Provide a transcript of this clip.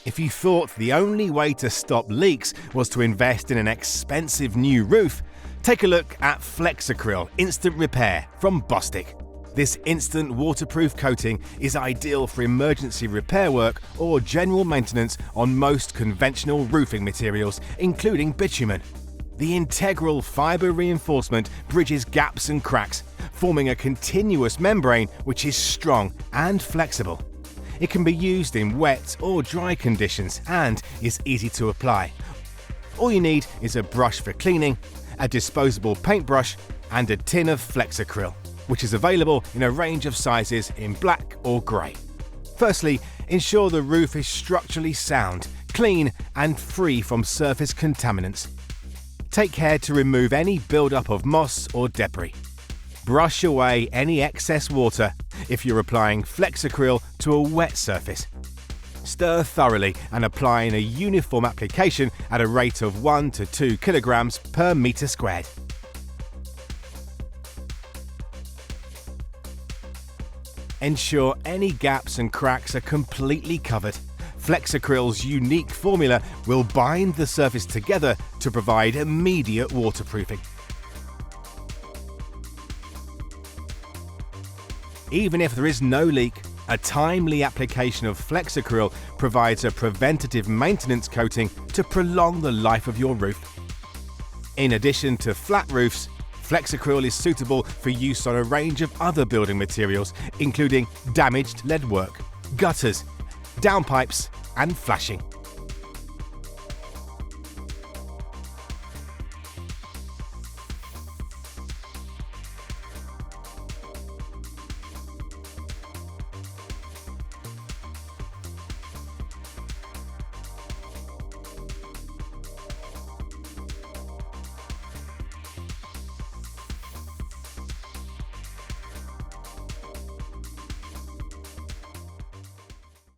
If you thought the only way to stop leaks was to invest in an expensive new roof, take a look at Flexacril Instant Repair from Bostik. This instant waterproof coating is ideal for emergency repair work or general maintenance on most conventional roofing materials, including bitumen. The integral fibre reinforcement bridges gaps and cracks, forming a continuous membrane which is strong and flexible. It can be used in wet or dry conditions and is easy to apply. All you need is a brush for cleaning, a disposable paintbrush, and a tin of Flexacril, which is available in a range of sizes in black or grey. Firstly, ensure the roof is structurally sound, clean, and free from surface contaminants. Take care to remove any build-up of moss or debris. Brush away any excess water if you're applying Flexacril to a wet surface. Stir thoroughly and apply in a uniform application at a rate of 1 to 2 kilograms per metre squared. Ensure any gaps and cracks are completely covered. Flexacryl's unique formula will bind the surface together to provide immediate waterproofing. Even if there is no leak, a timely application of Flexacril provides a preventative maintenance coating to prolong the life of your roof. In addition to flat roofs, Flexacril is suitable for use on a range of other building materials, including damaged leadwork, gutters, downpipes, and flashing.